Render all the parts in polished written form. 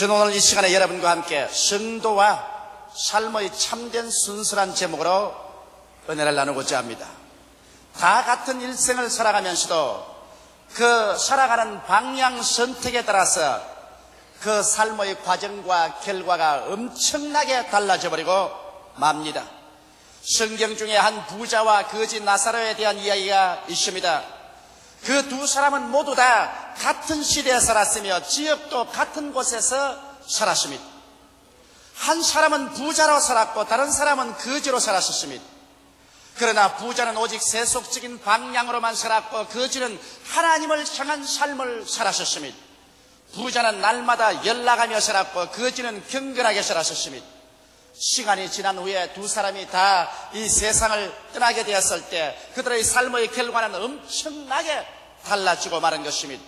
저는 오늘 이 시간에 여러분과 함께 성도와 삶의 참된 순수한 제목으로 은혜를 나누고자 합니다. 다 같은 일생을 살아가면서도 그 살아가는 방향 선택에 따라서 그 삶의 과정과 결과가 엄청나게 달라져 버리고 맙니다. 성경 중에 한 부자와 거지 나사로에 대한 이야기가 있습니다. 그 두 사람은 모두 다 같은 시대에 살았으며 지역도 같은 곳에서 살았습니다. 한 사람은 부자로 살았고 다른 사람은 거지로 살았습니다. 그러나 부자는 오직 세속적인 방향으로만 살았고 거지는 하나님을 향한 삶을 살았습니다. 부자는 날마다 연락하며 살았고 거지는 경건하게 살았습니다. 시간이 지난 후에 두 사람이 다 이 세상을 떠나게 되었을 때 그들의 삶의 결과는 엄청나게 달라지고 마는 것입니다.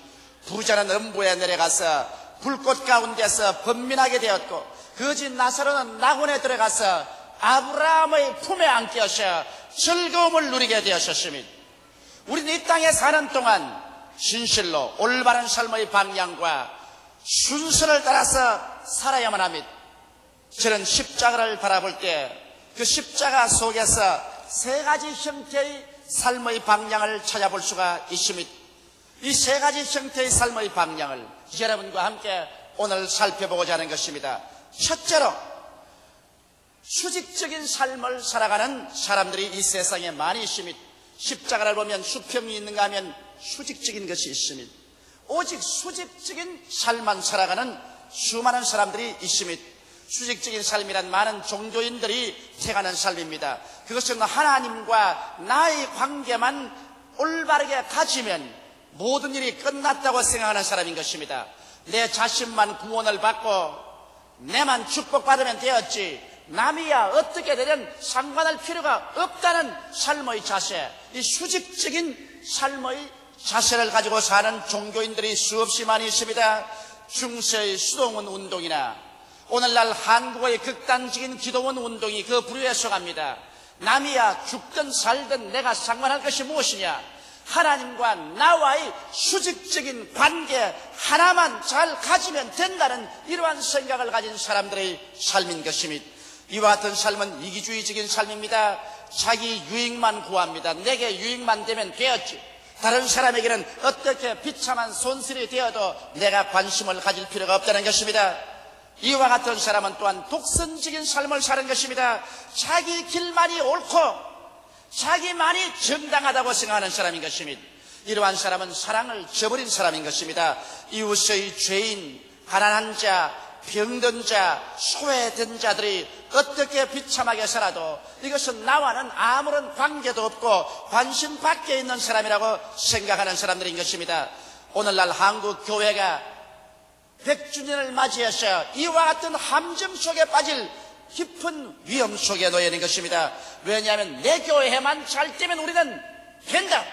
부자는 음부에 내려가서 불꽃 가운데서 번민하게 되었고 거지 나사로는 낙원에 들어가서 아브라함의 품에 안겨서 즐거움을 누리게 되었습니다. 우리는 이 땅에 사는 동안 진실로 올바른 삶의 방향과 순서를 따라서 살아야만 합니다. 저는 십자가를 바라볼 때 그 십자가 속에서 세 가지 형태의 삶의 방향을 찾아볼 수가 있습니다. 이 세 가지 형태의 삶의 방향을 여러분과 함께 오늘 살펴보고자 하는 것입니다. 첫째로 수직적인 삶을 살아가는 사람들이 이 세상에 많이 있습니다. 십자가를 보면 수평이 있는가 하면 수직적인 것이 있습니다. 오직 수직적인 삶만 살아가는 수많은 사람들이 있습니다. 수직적인 삶이란 많은 종교인들이 택하는 삶입니다. 그것은 하나님과 나의 관계만 올바르게 가지면 모든 일이 끝났다고 생각하는 사람인 것입니다. 내 자신만 구원을 받고 내만 축복받으면 되었지 남이야 어떻게 되든 상관할 필요가 없다는 삶의 자세, 이 수직적인 삶의 자세를 가지고 사는 종교인들이 수없이 많이 있습니다. 중세의 수동원 운동이나 오늘날 한국의 극단적인 기도원 운동이 그 부류에 속합니다. 남이야 죽든 살든 내가 상관할 것이 무엇이냐, 하나님과 나와의 수직적인 관계 하나만 잘 가지면 된다는 이러한 생각을 가진 사람들의 삶인 것입니다. 이와 같은 삶은 이기주의적인 삶입니다. 자기 유익만 구합니다. 내게 유익만 되면 되었지, 다른 사람에게는 어떻게 비참한 손실이 되어도 내가 관심을 가질 필요가 없다는 것입니다. 이와 같은 사람은 또한 독선적인 삶을 사는 것입니다. 자기 길만이 옳고 자기만이 정당하다고 생각하는 사람인 것입니다. 이러한 사람은 사랑을 저버린 사람인 것입니다. 이웃의 죄인, 가난한 자, 병든 자, 소외된 자들이 어떻게 비참하게 살아도 이것은 나와는 아무런 관계도 없고 관심 밖에 있는 사람이라고 생각하는 사람들인 것입니다. 오늘날 한국 교회가 100주년을 맞이해서 이와 같은 함정 속에 빠질 깊은 위험 속에 놓여 있는 것입니다. 왜냐하면 내 교회만 잘 되면 우리는 된다.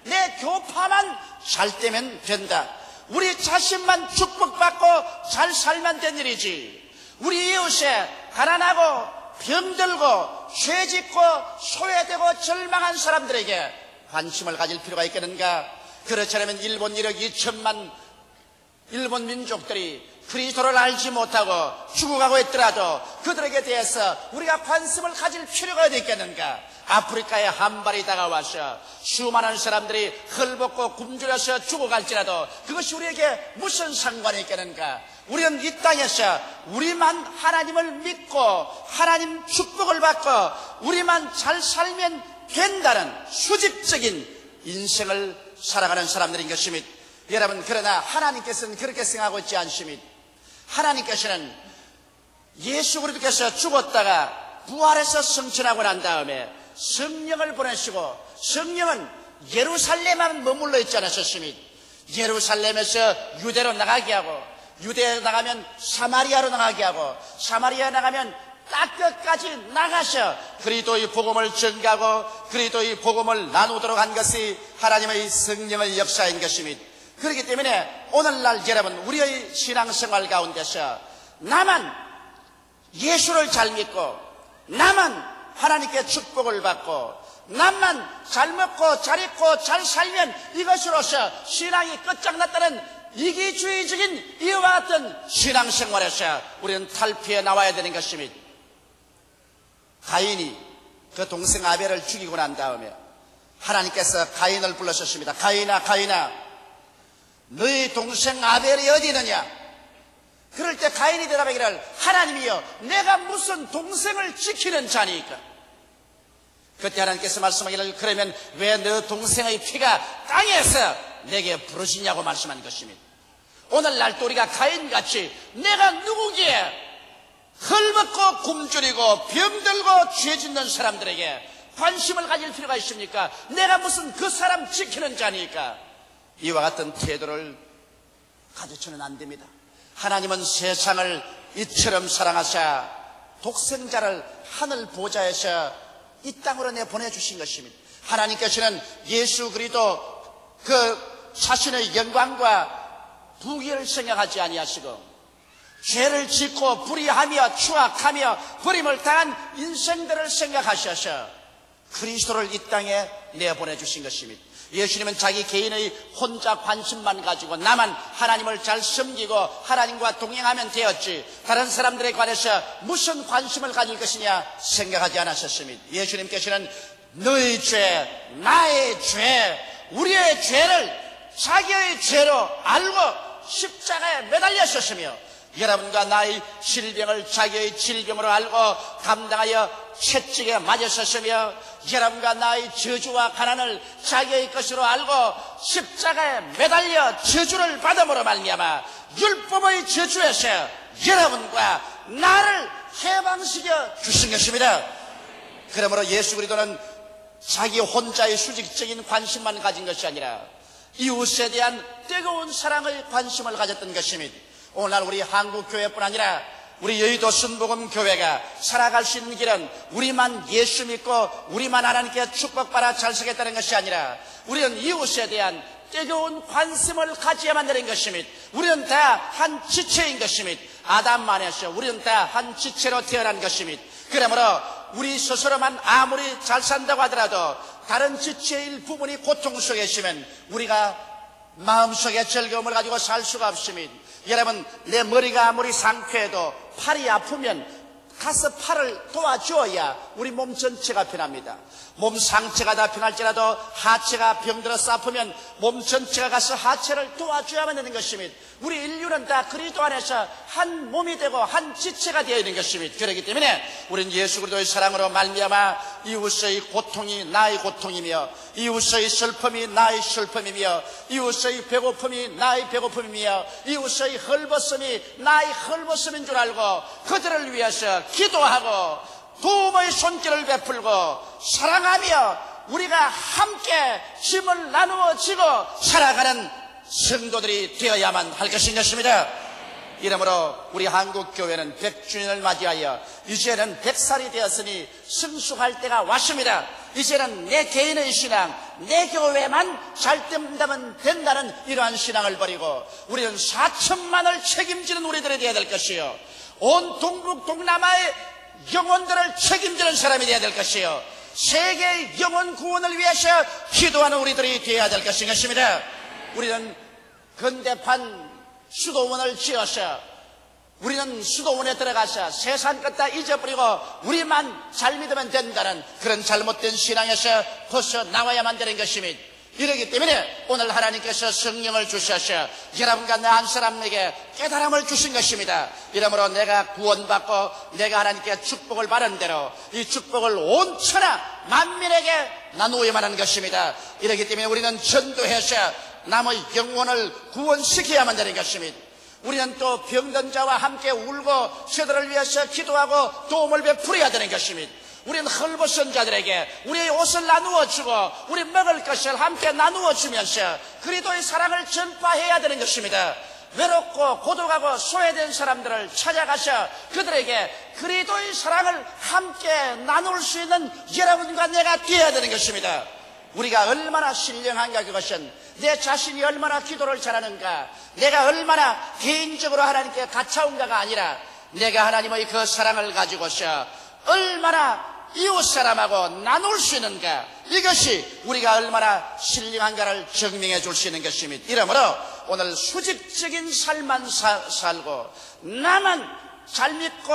내 교파만 잘 되면 된다. 우리 자신만 축복받고 잘 살면 된 일이지, 우리 이웃에 가난하고 병들고 죄짓고 소외되고 절망한 사람들에게 관심을 가질 필요가 있겠는가? 그렇지 않으면 일본 1억 2천만 일본 민족들이 그리스도를 알지 못하고 죽어가고 있더라도 그들에게 대해서 우리가 관심을 가질 필요가 어디 있겠는가? 아프리카에 한발이 다가와서 수많은 사람들이 헐벗고 굶주려서 죽어갈지라도 그것이 우리에게 무슨 상관이 있겠는가? 우리는 이 땅에서 우리만 하나님을 믿고 하나님 축복을 받고 우리만 잘 살면 된다는 수직적인 인생을 살아가는 사람들인 것입니다. 여러분, 그러나 하나님께서는 그렇게 생각하고 있지 않습니다. 하나님께서는 예수 그리스도께서 죽었다가 부활해서 승천하고 난 다음에 성령을 보내시고, 성령은 예루살렘만 머물러 있지 않으셨습니다. 예루살렘에서 유대로 나가게 하고, 유대에 나가면 사마리아로 나가게 하고, 사마리아에 나가면 땅끝까지 나가셔 그리스도의 복음을 전가하고 그리스도의 복음을 나누도록 한 것이 하나님의 성령의 역사인 것입니다. 그렇기 때문에 오늘날 여러분, 우리의 신앙생활 가운데서 나만 예수를 잘 믿고 나만 하나님께 축복을 받고 나만 잘 먹고 잘 입고 잘 살면 이것으로서 신앙이 끝장났다는 이기주의적인 이와 같은 신앙생활에서 우리는 탈피해 나와야 되는 것입니다. 가인이 그 동생 아벨을 죽이고 난 다음에 하나님께서 가인을 불러셨습니다. 가인아, 가인아, 너희 동생 아벨이 어디 있느냐? 그럴 때 가인이 대답하기를, 하나님이여, 내가 무슨 동생을 지키는 자니까? 그때 하나님께서 말씀하기를, 그러면 왜 너 동생의 피가 땅에서 내게 부르시냐고 말씀한 것입니다. 오늘날 또 우리가 가인같이 내가 누구기에 헐벗고 굶주리고 병들고 죄 짓는 사람들에게 관심을 가질 필요가 있습니까? 내가 무슨 그 사람 지키는 자니까? 이와 같은 태도를 가져서는 안 됩니다. 하나님은 세상을 이처럼 사랑하사 독생자를 하늘 보좌에서 이 땅으로 내보내주신 것입니다. 하나님께서는 예수 그리스도 그 자신의 영광과 부귀를 생각하지 아니하시고 죄를 짓고 불의하며 추악하며 버림을 당한 인생들을 생각하셔서 그리스도를 이 땅에 내보내주신 것입니다. 예수님은 자기 개인의 혼자 관심만 가지고 나만 하나님을 잘 섬기고 하나님과 동행하면 되었지 다른 사람들에 관해서 무슨 관심을 가질 것이냐 생각하지 않으셨습니다. 예수님께서는 너의 죄, 나의 죄, 우리의 죄를 자기의 죄로 알고 십자가에 매달렸었으며 여러분과 나의 질병을 자기의 질병으로 알고 감당하여 채찍에 맞았었으며 여러분과 나의 저주와 가난을 자기의 것으로 알고 십자가에 매달려 저주를 받음으로 말미암아 율법의 저주에서 여러분과 나를 해방시켜 주신 것입니다. 그러므로 예수 그리스도는 자기 혼자의 수직적인 관심만 가진 것이 아니라 이웃에 대한 뜨거운 사랑의 관심을 가졌던 것입니다. 오늘날 우리 한국교회뿐 아니라 우리 여의도 순복음교회가 살아갈 수 있는 길은 우리만 예수 믿고 우리만 하나님께 축복받아 잘 살겠다는 것이 아니라 우리는 이웃에 대한 뜨거운 관심을 가져야만 되는 것입니다. 우리는 다 한 지체인 것입니다. 아담만에서 우리는 다 한 지체로 태어난 것입니다. 그러므로 우리 스스로만 아무리 잘 산다고 하더라도 다른 지체의 일부분이 고통 속에 있으면 우리가 마음속에 즐거움을 가지고 살 수가 없습니다. 여러분, 내 머리가 아무리 상쾌해도 팔이 아프면 가서 팔을 도와줘야 우리 몸 전체가 편합니다. 몸 상체가 다 편할지라도 하체가 병들어서 아프면 몸 전체가 가서 하체를 도와줘야만 되는 것입니다. 우리 인류는 다 그리스도 안에서 한 몸이 되고 한 지체가 되어 있는 것입니다. 그렇기 때문에 우리는 예수 그리스도의 사랑으로 말미암아 이웃의 고통이 나의 고통이며 이웃의 슬픔이 나의 슬픔이며 이웃의 배고픔이 나의 배고픔이며 이웃의 헐벗음이 나의 헐벗음인 줄 알고 그들을 위해서 기도하고 도움의 손길을 베풀고 사랑하며 우리가 함께 짐을 나누어 지고 살아가는 성도들이 되어야만 할 것입니다. 이러므로 우리 한국교회는 100주년을 맞이하여 이제는 100살이 되었으니 성숙할 때가 왔습니다. 이제는 내 개인의 신앙, 내 교회만 잘 된다면 된다는 이러한 신앙을 버리고 우리는 4천만을 책임지는 우리들이 되어야 될 것이요, 온 동북 동남아의 영혼들을 책임지는 사람이 되어야 될 것이요, 세계의 영혼 구원을 위해서 기도하는 우리들이 되어야 될 것입니다. 우리는 건대판 수도원을 지어서 우리는 수도원에 들어가서 세상 것 다 잊어버리고 우리만 잘 믿으면 된다는 그런 잘못된 신앙에서 벗어나와야만 되는 것입니다. 이러기 때문에 오늘 하나님께서 성령을 주셔서 여러분과 나 한 사람에게 깨달음을 주신 것입니다. 이러므로 내가 구원받고 내가 하나님께 축복을 받은 대로 이 축복을 온 천하 만민에게 나누어야만 하는 것입니다. 이러기 때문에 우리는 전도해서 남의 영혼을 구원시켜야만 되는 것입니다. 우리는 또 병든 자와 함께 울고 저들을 위해서 기도하고 도움을 베풀어야 되는 것입니다. 우리는 헐벗은 자들에게 우리의 옷을 나누어 주고 우리 먹을 것을 함께 나누어 주면서 그리스도의 사랑을 전파해야 되는 것입니다. 외롭고 고독하고 소외된 사람들을 찾아가서 그들에게 그리스도의 사랑을 함께 나눌 수 있는 여러분과 내가 되어야 되는 것입니다. 우리가 얼마나 신령한가, 그것은 내 자신이 얼마나 기도를 잘하는가, 내가 얼마나 개인적으로 하나님께 가차운가가 아니라 내가 하나님의 그 사랑을 가지고서 얼마나 이웃 사람하고 나눌 수 있는가, 이것이 우리가 얼마나 신령한가를 증명해 줄 수 있는 것입니다. 이러므로 오늘 수직적인 삶만 살고 나만 잘 믿고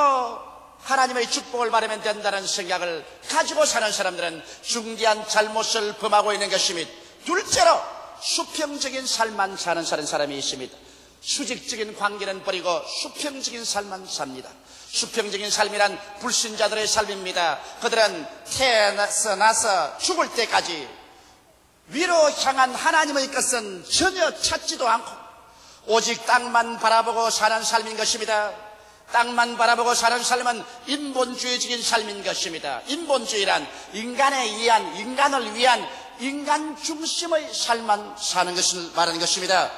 하나님의 축복을 받으면 된다는 생각을 가지고 사는 사람들은 중대한 잘못을 범하고 있는 것입니다. 둘째로 수평적인 삶만 사는 사람이 있습니다. 수직적인 관계는 버리고 수평적인 삶만 삽니다. 수평적인 삶이란 불신자들의 삶입니다. 그들은 태어나서 죽을 때까지 위로 향한 하나님의 것은 전혀 찾지도 않고 오직 땅만 바라보고 사는 삶인 것입니다. 땅만 바라보고 사는 삶은 인본주의적인 삶인 것입니다. 인본주의란 인간을 위한 인간 중심의 삶만 사는 것을 말하는 것입니다.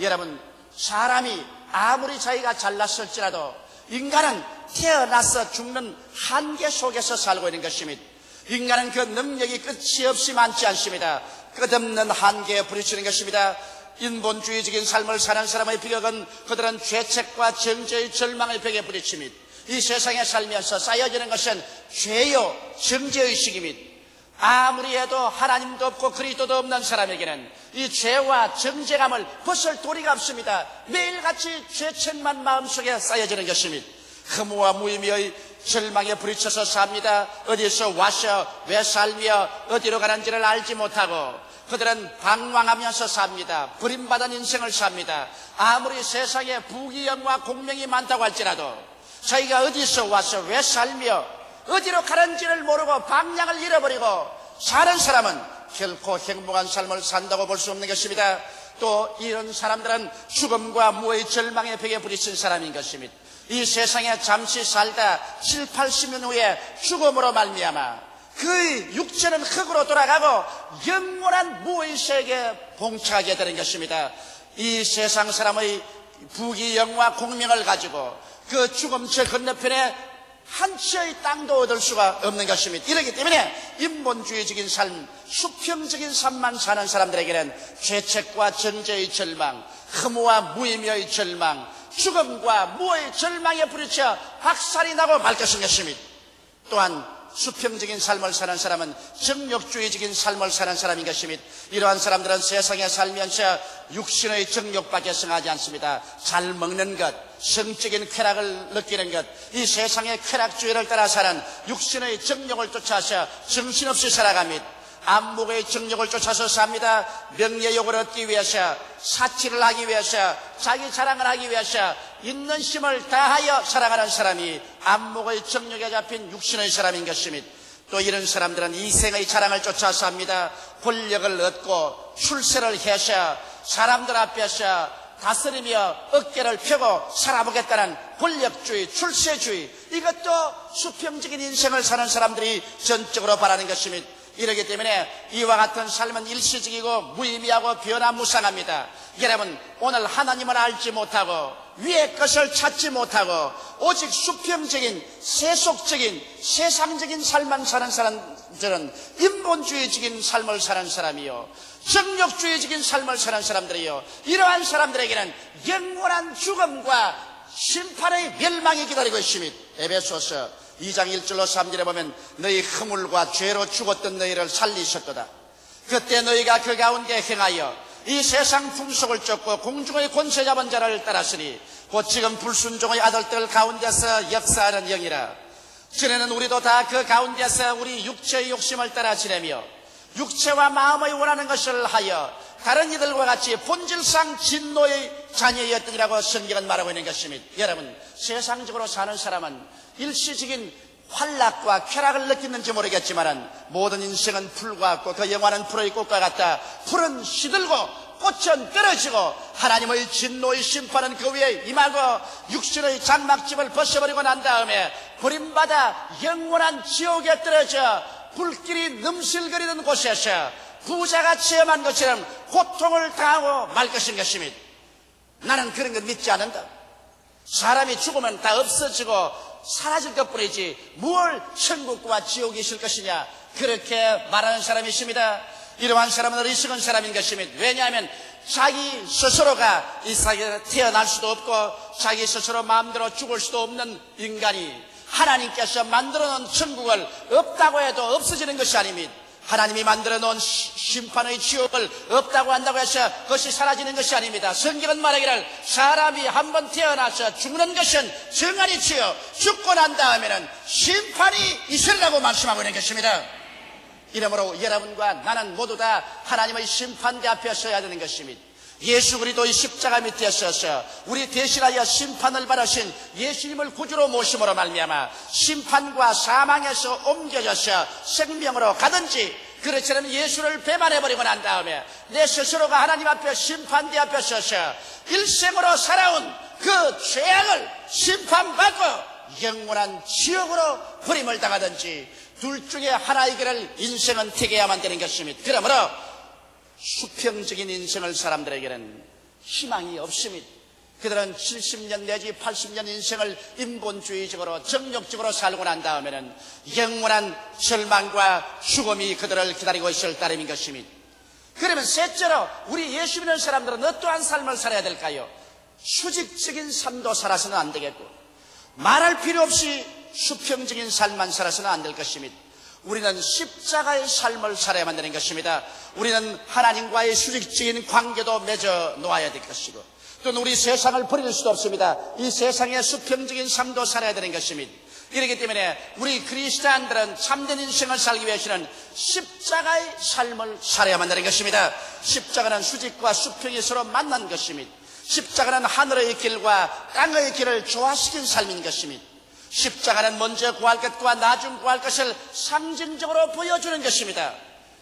여러분, 사람이 아무리 자기가 잘났을지라도 인간은 태어나서 죽는 한계 속에서 살고 있는 것입니다. 인간은 그 능력이 끝이 없이 많지 않습니다. 끝없는 한계에 부딪히는 것입니다. 인본주의적인 삶을 사는 사람의 비극은 그들은 죄책과 정죄의 절망의 벽에 부딪힙니다. 이 세상에 살면서 쌓여지는 것은 죄요 정죄의식입니다. 아무리 해도 하나님도 없고 그리스도도 없는 사람에게는 이 죄와 정죄감을 벗을 도리가 없습니다. 매일같이 죄책만 마음속에 쌓여지는 것입니다. 허무와 무의미의 절망에 부딪혀서 삽니다. 어디서 와서 왜 살며 어디로 가는지를 알지 못하고 그들은 방황하면서 삽니다. 버림받은 인생을 삽니다. 아무리 세상에 부귀영화 공명이 많다고 할지라도 자기가 어디서 와서 왜 살며 어디로 가는지를 모르고 방향을 잃어버리고 사는 사람은 결코 행복한 삶을 산다고 볼 수 없는 것입니다. 또 이런 사람들은 죽음과 무의 절망의 벽에 부딪힌 사람인 것입니다. 이 세상에 잠시 살다 7, 80년 후에 죽음으로 말미암아 그 육체는 흙으로 돌아가고 영원한 무의 세계에 봉착하게 되는 것입니다. 이 세상 사람의 부귀영화 공명을 가지고 그 죽음 저 건너편에 한 치의 땅도 얻을 수가 없는 것입니다. 이렇기 때문에 인본주의적인 삶, 수평적인 삶만 사는 사람들에게는 죄책과 정죄의 절망, 허무와 무의미의 절망, 죽음과 무의 절망에 부딪혀 박살이 나고 말 것입니다. 또한 수평적인 삶을 사는 사람은 정욕주의적인 삶을 사는 사람인 것입니다. 이러한 사람들은 세상에 살면서 육신의 정욕밖에 성하지 않습니다. 잘 먹는 것, 성적인 쾌락을 느끼는 것, 이 세상의 쾌락주의를 따라 사는 육신의 정욕을 쫓아서 정신없이 살아갑니다. 안목의 정욕을 쫓아서 삽니다. 명예욕을 얻기 위해서, 사치를 하기 위해서, 자기 자랑을 하기 위해서 있는 힘을 다하여 살아가는 사람이 안목의 정욕에 잡힌 육신의 사람인 것입니다. 또 이런 사람들은 이생의 자랑을 쫓아서 합니다. 권력을 얻고 출세를 해서 사람들 앞에서 다스리며 어깨를 펴고 살아보겠다는 권력주의, 출세주의, 이것도 수평적인 인생을 사는 사람들이 전적으로 바라는 것입니다. 이러기 때문에 이와 같은 삶은 일시적이고 무의미하고 변화무쌍합니다. 여러분, 오늘 하나님을 알지 못하고 위의 것을 찾지 못하고 오직 수평적인, 세속적인, 세상적인 삶만 사는 사람들은 인본주의적인 삶을 사는 사람이요, 정욕주의적인 삶을 사는 사람들이요, 이러한 사람들에게는 영원한 죽음과 심판의 멸망이 기다리고 있습니다. 에베소서 2장 1절로 3절에 보면 너희 허물과 죄로 죽었던 너희를 살리셨도다. 그때 너희가 그 가운데 행하여 이 세상 풍속을 쫓고 공중의 권세 잡은 자를 따랐으니 곧 지금 불순종의 아들들 가운데서 역사하는 영이라. 전에는 우리도 다 그 가운데서 우리 육체의 욕심을 따라 지내며 육체와 마음의 원하는 것을 하여 다른 이들과 같이 본질상 진노의 자녀였더니라고 성경은 말하고 있는 것입니다. 여러분, 세상적으로 사는 사람은 일시적인 환락과 쾌락을 느끼는지 모르겠지만 모든 인생은 풀과 같고 그 영화는 풀의 꽃과 같다. 풀은 시들고 꽃은 떨어지고 하나님의 진노의 심판은 그 위에 임하고 육신의 장막집을 벗어버리고 난 다음에 버림받아 영원한 지옥에 떨어져 불길이 넘실거리는 곳에서 부자가 체험한 것처럼 고통을 당하고 말 것입니다. 나는 그런 거 믿지 않는다. 사람이 죽으면 다 없어지고 사라질 것뿐이지 뭘 천국과 지옥이 있을 것이냐, 그렇게 말하는 사람이 있습니다. 이러한 사람은 어리석은 사람인 것입니다. 왜냐하면 자기 스스로가 이 세상에 태어날 수도 없고 자기 스스로 마음대로 죽을 수도 없는 인간이 하나님께서 만들어놓은 천국을 없다고 해도 없어지는 것이 아닙니다. 하나님이 만들어 놓은 심판의 지옥을 없다고 한다고 해서 그것이 사라지는 것이 아닙니다. 성경은 말하기를 사람이 한번 태어나서 죽는 것은 정한이치요 죽고 난 다음에는 심판이 있으라고 말씀하고 있는 것입니다. 이러므로 여러분과 나는 모두 다 하나님의 심판대 앞에 서야 되는 것입니다. 예수 그리스도의 십자가 밑에 서서 우리 대신하여 심판을 받으신 예수님을 구주로 모심으로 말미암아 심판과 사망에서 옮겨져서 생명으로 가든지, 그렇지 않으면 예수를 배반해버리고 난 다음에 내 스스로가 하나님 앞에 심판대 앞에 서서 일생으로 살아온 그 죄악을 심판받고 영원한 지옥으로 버림을 당하든지, 둘 중에 하나의 길을 인생은 택해야만 되는 것입니다. 그러므로 수평적인 인생을 사람들에게는 희망이 없습니다. 그들은 70년 내지 80년 인생을 인본주의적으로 정욕적으로 살고 난 다음에는 영원한 절망과 죽음이 그들을 기다리고 있을 따름인 것입니다. 그러면 셋째로 우리 예수 믿는 사람들은 어떠한 삶을 살아야 될까요? 수직적인 삶도 살아서는 안 되겠고, 말할 필요 없이 수평적인 삶만 살아서는 안 될 것입니다. 우리는 십자가의 삶을 살아야만 되는 것입니다. 우리는 하나님과의 수직적인 관계도 맺어 놓아야 될 것이고, 또는 우리 세상을 버릴 수도 없습니다. 이 세상의 수평적인 삶도 살아야 되는 것입니다. 이렇기 때문에 우리 그리스도인들은 참된 인생을 살기 위해서는 십자가의 삶을 살아야만 되는 것입니다. 십자가는 수직과 수평이 서로 만난 것입니다. 십자가는 하늘의 길과 땅의 길을 조화시킨 삶인 것입니다. 십자가는 먼저 구할 것과 나중 구할 것을 상징적으로 보여주는 것입니다.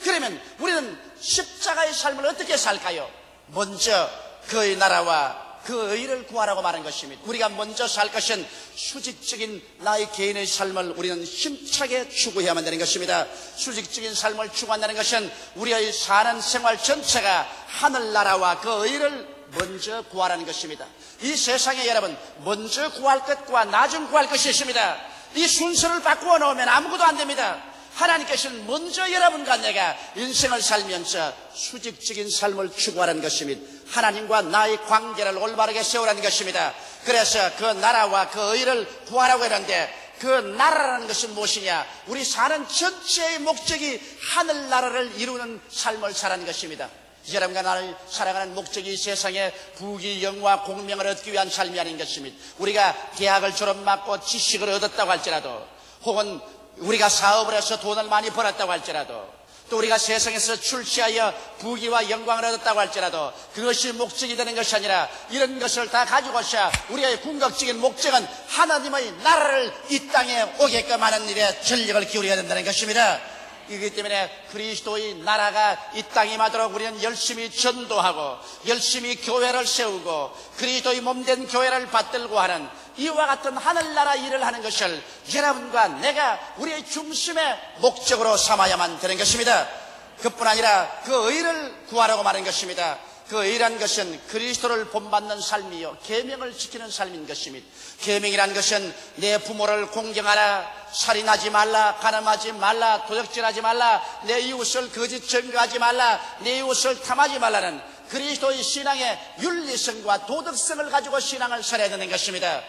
그러면 우리는 십자가의 삶을 어떻게 살까요? 먼저 그의 나라와 그 의를 구하라고 말한 것입니다. 우리가 먼저 살 것은 수직적인 나의 개인의 삶을 우리는 힘차게 추구해야만 되는 것입니다. 수직적인 삶을 추구한다는 것은 우리의 사는 생활 전체가 하늘나라와 그 의를 먼저 구하라는 것입니다. 이 세상에 여러분, 먼저 구할 것과 나중 구할 것이 있습니다. 이 순서를 바꾸어 놓으면 아무것도 안 됩니다. 하나님께서는 먼저 여러분과 내가 인생을 살면서 수직적인 삶을 추구하라는 것입니다. 하나님과 나의 관계를 올바르게 세우라는 것입니다. 그래서 그 나라와 그 의를 구하라고 했는데, 그 나라라는 것은 무엇이냐? 우리 사는 전체의 목적이 하늘나라를 이루는 삶을 사라는 것입니다. 여러분과 나를 살아가는 목적이 세상에 부귀 영화 공명을 얻기 위한 삶이 아닌 것입니다. 우리가 대학을 졸업하고 지식을 얻었다고 할지라도, 혹은 우리가 사업을 해서 돈을 많이 벌었다고 할지라도, 또 우리가 세상에서 출세하여 부귀와 영광을 얻었다고 할지라도 그것이 목적이 되는 것이 아니라, 이런 것을 다 가지고서 우리의 궁극적인 목적은 하나님의 나라를 이 땅에 오게끔 하는 일에 전력을 기울여야 된다는 것입니다. 이기 때문에 그리스도의 나라가 이 땅에 임하도록 우리는 열심히 전도하고 열심히 교회를 세우고 그리스도의 몸된 교회를 받들고 하는 이와 같은 하늘나라 일을 하는 것을 여러분과 내가 우리의 중심의 목적으로 삼아야만 되는 것입니다. 그뿐 아니라 그 의를 구하라고 말한 것입니다. 그 의라는 것은 그리스도를 본받는 삶이요, 계명을 지키는 삶인 것입니다. 계명이라는 것은 내 부모를 공경하라, 살인하지 말라, 간음하지 말라, 도적질하지 말라, 내 이웃을 거짓 증거하지 말라, 내 이웃을 탐하지 말라는 그리스도의 신앙의 윤리성과 도덕성을 가지고 신앙을 살아야 되는 것입니다.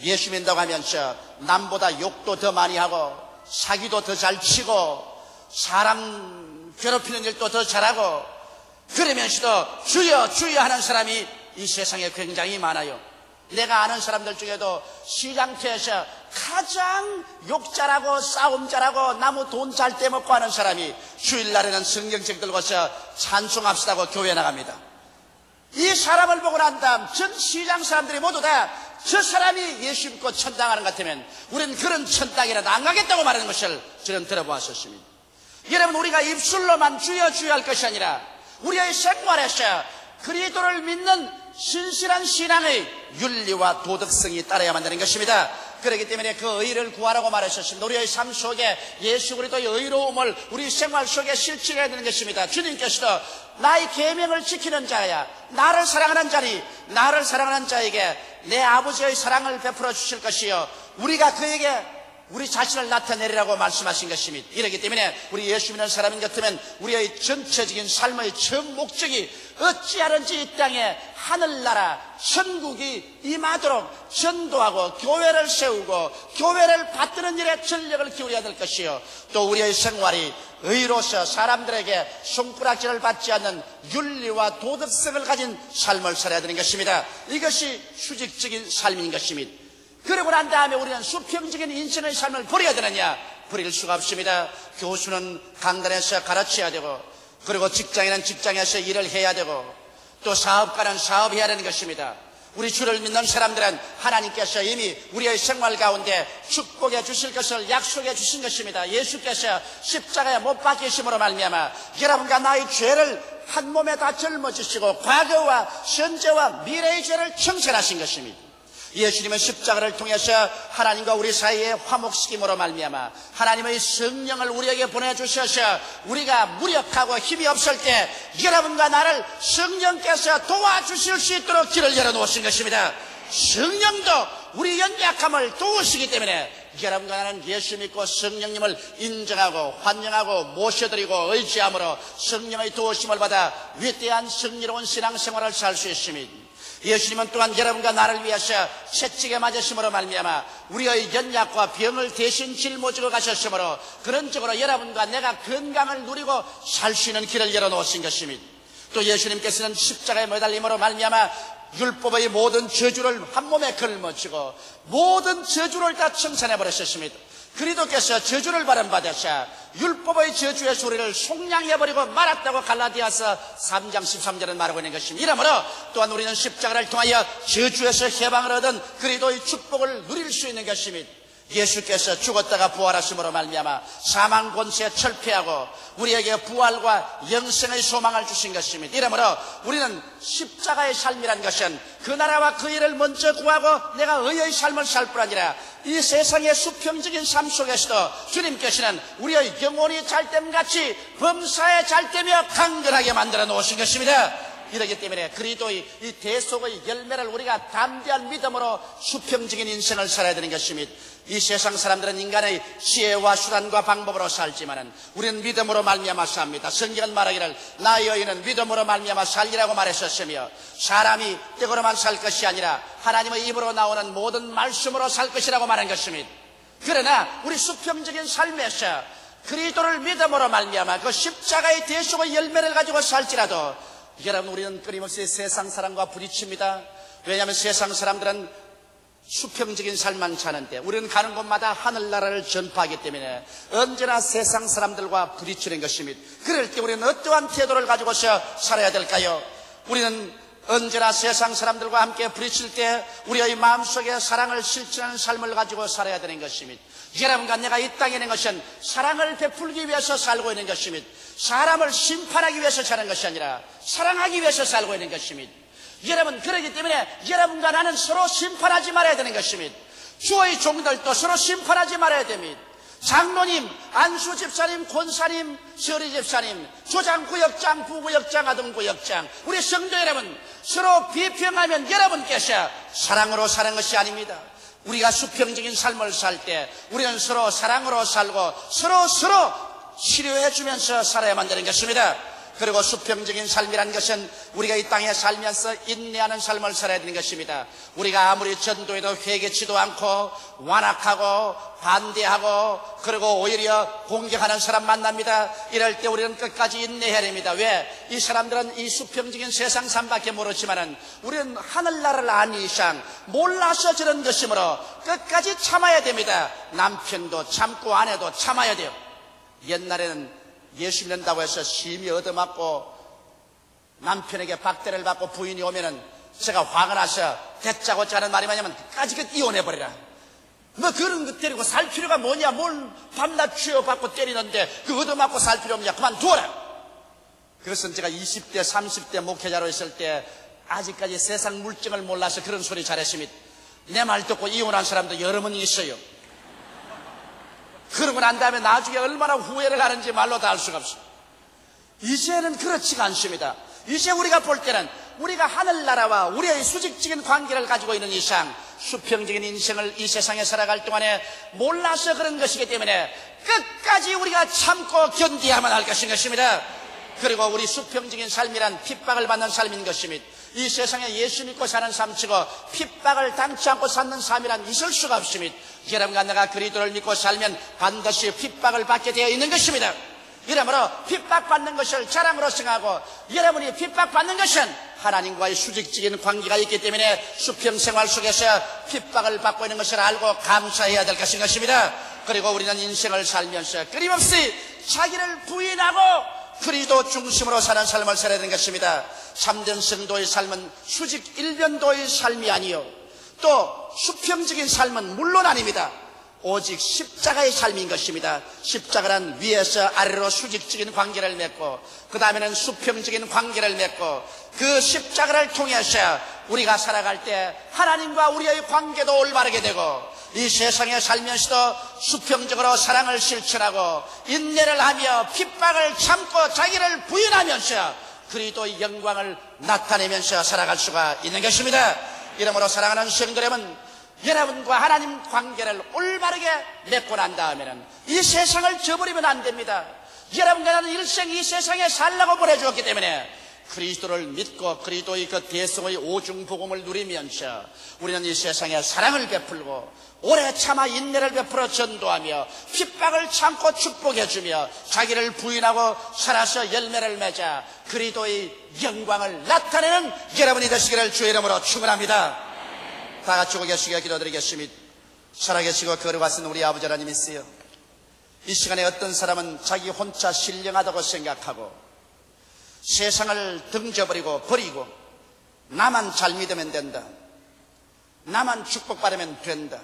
예수 믿는다고 하면서 남보다 욕도 더 많이 하고 사기도 더 잘 치고 사람 괴롭히는 일도 더 잘하고, 그러면서도 주여 주여 하는 사람이 이 세상에 굉장히 많아요. 내가 아는 사람들 중에도 시장터에서 가장 욕 잘하고 싸움 잘하고 나무 돈 잘 떼먹고 하는 사람이 주일날에는 성경책 들고서 찬송합시다고 교회 나갑니다. 이 사람을 보고 난 다음 전 시장 사람들이 모두 다 저 사람이 예수 믿고 천당하는 것 같으면 우리는 그런 천당이라도 안 가겠다고 말하는 것을 저는 들어보았었습니다. 여러분, 우리가 입술로만 주여 주여 할 것이 아니라 우리의 생활에서 그리스도를 믿는 신실한 신앙의 윤리와 도덕성이 따라야만 되는 것입니다. 그렇기 때문에 그 의를 구하라고 말하셨습니다. 우리의 삶 속에 예수 그리스도의 의로움을 우리 생활 속에 실천해야 되는 것입니다. 주님께서도 나의 계명을 지키는 자야, 나를 사랑하는 자니 나를 사랑하는 자에게 내 아버지의 사랑을 베풀어 주실 것이요, 우리가 그에게 우리 자신을 나타내리라고 말씀하신 것입니다. 이렇기 때문에 우리 예수 믿는 사람인 같으면 우리의 전체적인 삶의 전 목적이 어찌하든지 이 땅에 하늘나라 천국이 임하도록 전도하고 교회를 세우고 교회를 받드는 일에 전력을 기울여야 될 것이요, 또 우리의 생활이 의로서 사람들에게 손가락질을 받지 않는 윤리와 도덕성을 가진 삶을 살아야 되는 것입니다. 이것이 수직적인 삶인 것입니다. 그러고 난 다음에 우리는 수평적인 인생의 삶을 버려야 되느냐? 버릴 수가 없습니다. 교수는 강단에서 가르쳐야 되고, 그리고 직장인은 직장에서 일을 해야 되고, 또 사업가는 사업해야 되는 것입니다. 우리 주를 믿는 사람들은 하나님께서 이미 우리의 생활 가운데 축복해 주실 것을 약속해 주신 것입니다. 예수께서 십자가에 못 박히심으로 말미암아 여러분과 나의 죄를 한 몸에 다 짊어지시고 과거와 현재와 미래의 죄를 청산하신 것입니다. 예수님은 십자가를 통해서 하나님과 우리 사이에 화목시킴으로 말미암아 하나님의 성령을 우리에게 보내주셔서 우리가 무력하고 힘이 없을 때 여러분과 나를 성령께서 도와주실 수 있도록 길을 열어놓으신 것입니다. 성령도 우리 연약함을 도우시기 때문에 여러분과 나는 예수 믿고 성령님을 인정하고 환영하고 모셔드리고 의지함으로 성령의 도우심을 받아 위대한 승리로운 신앙생활을 살 수 있습니다. 예수님은 또한 여러분과 나를 위하여 채찍에 맞으심으로 말미암아 우리의 연약과 병을 대신 짊어지고 가셨으므로 그런 쪽으로 여러분과 내가 건강을 누리고 살 수 있는 길을 열어놓으신 것입니다. 또 예수님께서는 십자가에 매달림으로 말미암아 율법의 모든 저주를 한 몸에 걸머지고 모든 저주를 다 청산해버렸습니다. 그리스도께서 저주를 받으셔 율법의 저주의 소리를 속량해버리고 말았다고 갈라디아서 3장 13절은 말하고 있는 것입니다. 이러므로 또한 우리는 십자가를 통하여 저주에서 해방을 얻은 그리스도의 축복을 누릴 수 있는 것입니다. 예수께서 죽었다가 부활하심으로 말미암아 사망 권세 철폐하고 우리에게 부활과 영생의 소망을 주신 것입니다. 이러므로 우리는 십자가의 삶이란 것은 그 나라와 그 일을 먼저 구하고 내가 의의 삶을 살 뿐 아니라 이 세상의 수평적인 삶 속에서도 주님께서는 우리의 영혼이 잘됨같이 범사에 잘되며 강건하게 만들어 놓으신 것입니다. 이러기 때문에 그리스도의 이 대속의 열매를 우리가 담대한 믿음으로 수평적인 인생을 살아야 되는 것입니다. 이 세상 사람들은 인간의 지혜와 수단과 방법으로 살지만은 우리는 믿음으로 말미암아 삽니다. 성경은 말하기를 나의 의인은 믿음으로 말미암아 살리라고 말했었으며 사람이 뜻으로만 살 것이 아니라 하나님의 입으로 나오는 모든 말씀으로 살 것이라고 말한 것입니다. 그러나 우리 수평적인 삶에서 그리스도를 믿음으로 말미암아 그 십자가의 대속의 열매를 가지고 살지라도 여러분 우리는 끊임없이 세상 사람과 부딪힙니다. 왜냐하면 세상 사람들은 수평적인 삶만 사는데 우리는 가는 곳마다 하늘나라를 전파하기 때문에 언제나 세상 사람들과 부딪히는 것입니다. 그럴 때 우리는 어떠한 태도를 가지고서 살아야 될까요? 우리는 언제나 세상 사람들과 함께 부딪힐 때 우리의 마음속에 사랑을 실천하는 삶을 가지고 살아야 되는 것입니다. 여러분과 내가 이 땅에 있는 것은 사랑을 베풀기 위해서 살고 있는 것입니다. 사람을 심판하기 위해서 사는 것이 아니라 사랑하기 위해서 살고 있는 것입니다. 여러분, 그렇기 때문에 여러분과 나는 서로 심판하지 말아야 되는 것입니다. 주의 종들도 서로 심판하지 말아야 됩니다. 장로님, 안수 집사님, 권사님, 서리 집사님, 조장구역장, 부구역장, 아동구역장, 우리 성도 여러분 서로 비평하면 여러분께서 사랑으로 사는 것이 아닙니다. 우리가 수평적인 삶을 살 때 우리는 서로 사랑으로 살고 서로 치료해 주면서 살아야만 되는 것입니다. 그리고 수평적인 삶이라는 것은 우리가 이 땅에 살면서 인내하는 삶을 살아야 되는 것입니다. 우리가 아무리 전도해도 회개치도 않고 완악하고 반대하고 그리고 오히려 공격하는 사람 만납니다. 이럴 때 우리는 끝까지 인내해야 됩니다. 왜? 이 사람들은 이 수평적인 세상 삶밖에 모르지만은 우리는 하늘나라를 아는 이상 몰라서 저런 것이므로 끝까지 참아야 됩니다. 남편도 참고 아내도 참아야 돼요. 옛날에는 예수 믿는다고 해서 심히 얻어맞고 남편에게 박대를 받고 부인이 오면은 제가 화가 나서 대짜고짜 하는 말이 뭐냐면 끝까지 이혼해버리라. 뭐 그런 거 때리고 살 필요가 뭐냐. 뭘 밤낮 취해받고 때리는데 그 얻어맞고 살 필요 없냐. 그만두어라. 그것은 제가 20대 30대 목회자로 있을 때 아직까지 세상 물정을 몰라서 그런 소리 잘했습니다. 내 말 듣고 이혼한 사람도 여러 명 있어요. 그러고 난 다음에 나중에 얼마나 후회를 하는지 말로 다 알 수가 없어요. 이제는 그렇지가 않습니다. 이제 우리가 볼 때는 우리가 하늘나라와 우리의 수직적인 관계를 가지고 있는 이상 수평적인 인생을 이 세상에 살아갈 동안에 몰라서 그런 것이기 때문에 끝까지 우리가 참고 견디야만 할 것입니다. 그리고 우리 수평적인 삶이란 핍박을 받는 삶인 것입니다. 이 세상에 예수 믿고 사는 삶치고 핍박을 당치 않고 사는 삶이란 있을 수가 없습니다. 여러분과 내가 그리스도를 믿고 살면 반드시 핍박을 받게 되어 있는 것입니다. 이러므로 핍박받는 것을 자랑으로 생각하고 여러분이 핍박받는 것은 하나님과의 수직적인 관계가 있기 때문에 수평생활 속에서 핍박을 받고 있는 것을 알고 감사해야 될 것입니다. 그리고 우리는 인생을 살면서 끊임없이 자기를 부인하고 그리스도 중심으로 사는 삶을 살아야 되는 것입니다. 참된 성도의 삶은 수직 일변도의 삶이 아니요 또 수평적인 삶은 물론 아닙니다. 오직 십자가의 삶인 것입니다. 십자가란 위에서 아래로 수직적인 관계를 맺고 그 다음에는 수평적인 관계를 맺고 그 십자가를 통해서 우리가 살아갈 때 하나님과 우리의 관계도 올바르게 되고 이 세상에 살면서도 수평적으로 사랑을 실천하고 인내를 하며 핍박을 참고 자기를 부인하면서 그리스도의 영광을 나타내면서 살아갈 수가 있는 것입니다. 이러므로 사랑하는 성도 여러분, 여러분과 하나님 관계를 올바르게 맺고 난 다음에는 이 세상을 저버리면 안 됩니다. 여러분과 나는 일생 이 세상에 살라고 보내주었기 때문에 그리스도를 믿고 그리스도의 그 대성의 오중복음을 누리면서 우리는 이 세상에 사랑을 베풀고 오래 참아 인내를 베풀어 전도하며 핍박을 참고 축복해주며 자기를 부인하고 살아서 열매를 맺어 그리스도의 영광을 나타내는 여러분이 되시기를 주의 이름으로 축원합니다. 다 같이 고개시켜 기도드리겠습니다. 살아계시고 거룩하신 우리 아버지 하나님 있어요. 이 시간에 어떤 사람은 자기 혼자 신령하다고 생각하고 세상을 등져버리고 버리고 나만 잘 믿으면 된다, 나만 축복받으면 된다,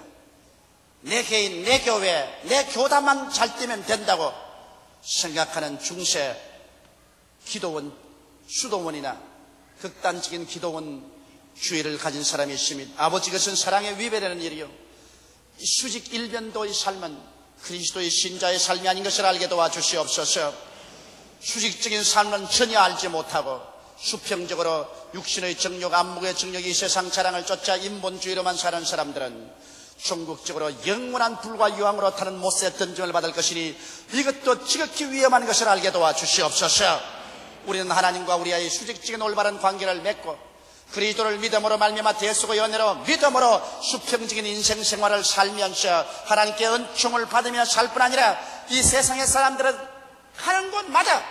내 개인, 내 교회, 내 교단만 잘 되면 된다고 생각하는 중세 기도원, 수도원이나 극단적인 기도원 주의를 가진 사람이 있습니다. 아버지, 그것은 사랑의 위배라는 일이요 수직 일변도의 삶은 그리스도의 신자의 삶이 아닌 것을 알게 도와주시옵소서. 수직적인 삶은 전혀 알지 못하고 수평적으로 육신의 정욕, 안목의 정욕이 이 세상 자랑을 쫓아 인본주의로만 사는 사람들은 종국적으로 영원한 불과 유황으로 타는 못새 던짐을 받을 것이니 이것도 지극히 위험한 것을 알게 도와주시옵소서. 우리는 하나님과 우리의 수직적인 올바른 관계를 맺고 그리스도를 믿음으로 말미암아 대속의 은혜로 믿음으로 수평적인 인생 생활을 살면서 하나님께 은총을 받으며 살 뿐 아니라 이 세상의 사람들은 가는 곳마다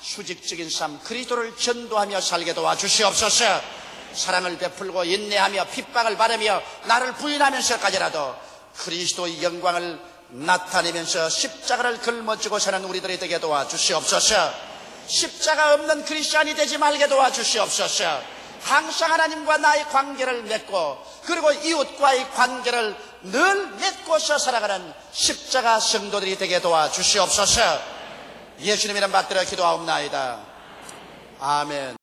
수직적인 삶 그리스도를 전도하며 살게 도와주시옵소서. 사랑을 베풀고 인내하며 핍박을 받으며 나를 부인하면서까지라도 그리스도의 영광을 나타내면서 십자가를 걸머쥐고 사는 우리들이 되게 도와주시옵소서. 십자가 없는 크리스찬이 되지 말게 도와주시옵소서. 항상 하나님과 나의 관계를 맺고 그리고 이웃과의 관계를 늘 맺고서 살아가는 십자가 성도들이 되게 도와주시옵소서. 예수님 이름 받들어 기도하옵나이다. 아멘.